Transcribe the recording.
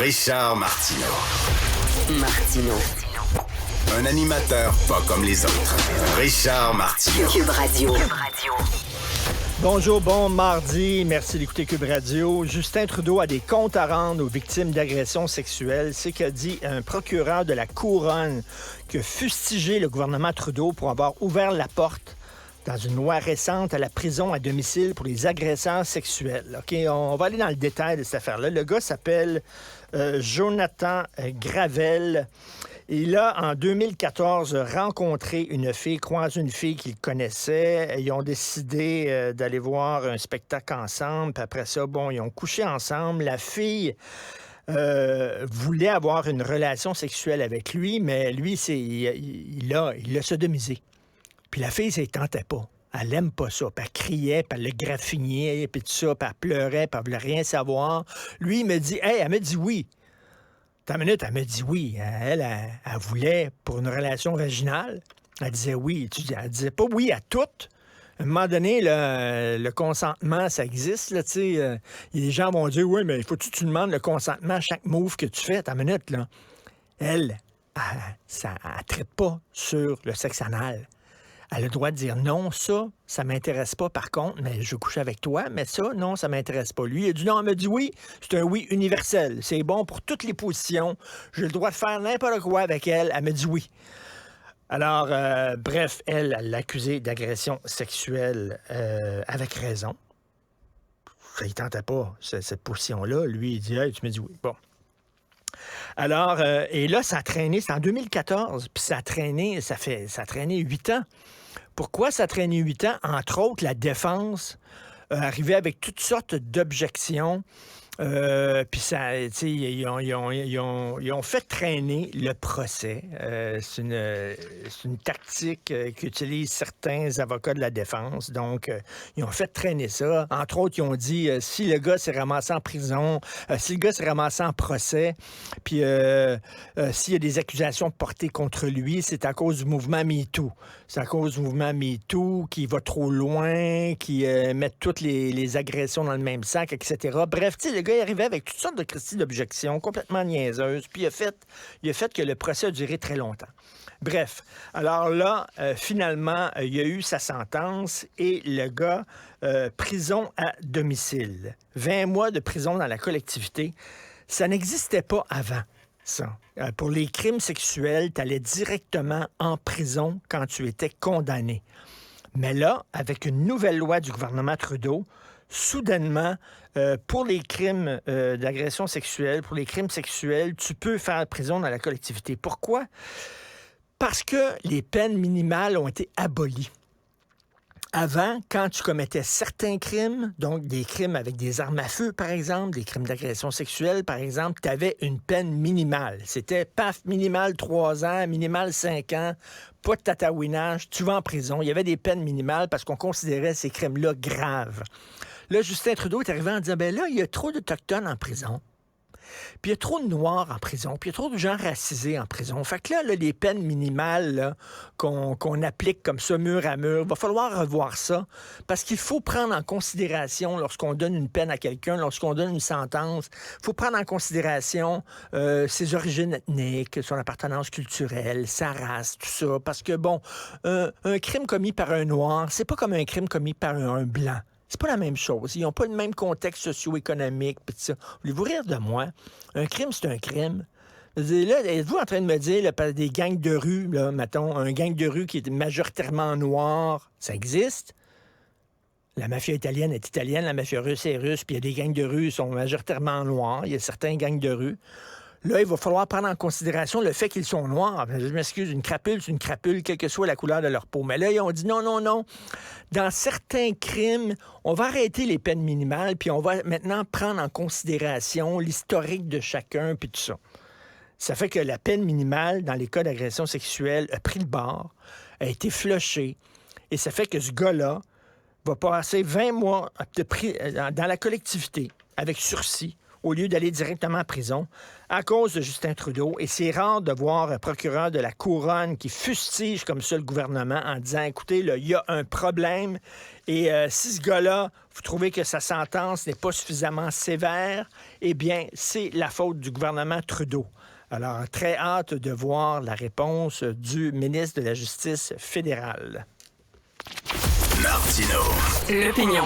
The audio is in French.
Richard Martineau. Martineau. Un animateur pas comme les autres. Richard Martineau. Cube Radio. Bonjour, bon mardi. Merci d'écouter Cube Radio. Justin Trudeau a des comptes à rendre aux victimes d'agressions sexuelles. C'est qu'a dit un procureur de la Couronne qui a fustigé le gouvernement Trudeau pour avoir ouvert la porte dans une loi récente à la prison à domicile pour les agresseurs sexuels. OK, on va aller dans le détail de cette affaire-là. Le gars s'appelle Jonathan Gravel. Il a, en 2014, rencontré une fille, croisé une fille qu'il connaissait. Ils ont décidé d'aller voir un spectacle ensemble. Puis après ça, ils ont couché ensemble. La fille voulait avoir une relation sexuelle avec lui, mais lui, il l'a sodomisé. Puis la fille, ça ne tentait pas. Elle aime pas ça. Puis elle criait, puis elle le graffignait, puis tout ça, puis elle pleurait, puis elle voulait rien savoir. Lui, il me dit, elle me dit oui. T'as une minute, elle me dit oui. Elle voulait pour une relation vaginale. Elle disait oui. Elle disait pas oui à toutes. À un moment donné, le consentement, ça existe. Là, les gens vont dire, oui, mais il faut que tu demandes le consentement à chaque move que tu fais. T'as une minute, là. Elle ne traite pas sur le sexe anal. Elle a le droit de dire non, ça m'intéresse pas par contre, mais je veux coucher avec toi, mais ça, non, ça m'intéresse pas. Lui, il a dit non, elle m'a dit oui, c'est un oui universel. C'est bon pour toutes les positions. J'ai le droit de faire n'importe quoi avec elle. Elle m'a dit oui. Alors, bref, elle l'a accusé d'agression sexuelle avec raison. Ça ne tentait pas, cette position-là. Lui, il dit, hey, tu me dis oui. Bon. Alors, et là, ça a traîné, c'est en 2014, puis ça a traîné 8 ans. Pourquoi ça a traîné 8 ans? Entre autres, la défense arrivait avec toutes sortes d'objections. Puis ça, ils ont fait traîner le procès. C'est une tactique qu'utilisent certains avocats de la défense. Donc, ils ont fait traîner ça. Entre autres, ils ont dit, si le gars s'est ramassé en prison, si le gars s'est ramassé en procès, puis s'il y a des accusations portées contre lui, c'est à cause du mouvement MeToo. C'est à cause du mouvement MeToo qui va trop loin, qui met toutes les agressions dans le même sac, etc. Bref, le gars est arrivé avec toutes sortes de Christie d'objections complètement niaiseuses, puis il a fait que le procès a duré très longtemps. Bref, alors là, finalement, il y a eu sa sentence et le gars, prison à domicile. 20 mois de prison dans la collectivité, ça n'existait pas avant. Ça. Pour les crimes sexuels, tu allais directement en prison quand tu étais condamné. Mais là, avec une nouvelle loi du gouvernement Trudeau, soudainement, pour les crimes d'agression sexuelle, pour les crimes sexuels, tu peux faire prison dans la collectivité. Pourquoi? Parce que les peines minimales ont été abolies. Avant, quand tu commettais certains crimes, donc des crimes avec des armes à feu, par exemple, des crimes d'agression sexuelle, par exemple, tu avais une peine minimale. C'était, minimal 3 ans, minimal 5 ans, pas de tatouinage, tu vas en prison. Il y avait des peines minimales parce qu'on considérait ces crimes-là graves. Là, Justin Trudeau est arrivé en disant, là, il y a trop d'Autochtones en prison. Puis il y a trop de Noirs en prison, puis il y a trop de gens racisés en prison. Fait que là les peines minimales là, qu'on applique comme ça, mur à mur, il va falloir revoir ça, parce qu'il faut prendre en considération, lorsqu'on donne une peine à quelqu'un, lorsqu'on donne une sentence, il faut prendre en considération ses origines ethniques, son appartenance culturelle, sa race, tout ça. Parce que, un crime commis par un Noir, c'est pas comme un crime commis par un Blanc. C'est pas la même chose. Ils n'ont pas le même contexte socio-économique. Pis ça. Voulez-vous rire de moi? Un crime, c'est un crime. Là, êtes-vous en train de me dire, là, des gangs de rue, là, mettons, un gang de rue qui est majoritairement noir, ça existe? La mafia italienne est italienne, la mafia russe est russe, puis il y a des gangs de rue qui sont majoritairement noirs. Il y a certains gangs de rue. Là, il va falloir prendre en considération le fait qu'ils sont noirs. Je m'excuse, une crapule, c'est une crapule, quelle que soit la couleur de leur peau. Mais là, ils ont dit non. Dans certains crimes, on va arrêter les peines minimales, puis on va maintenant prendre en considération l'historique de chacun, puis tout ça. Ça fait que la peine minimale, dans les cas d'agression sexuelle, a pris le bord, a été flushée, et ça fait que ce gars-là va passer 20 mois dans la collectivité, avec sursis, au lieu d'aller directement en prison à cause de Justin Trudeau. Et c'est rare de voir un procureur de la Couronne qui fustige comme ça le gouvernement en disant, écoutez, il y a un problème et si ce gars-là, vous trouvez que sa sentence n'est pas suffisamment sévère, eh bien, c'est la faute du gouvernement Trudeau. Alors, très hâte de voir la réponse du ministre de la Justice fédérale. Martino. L'opinion.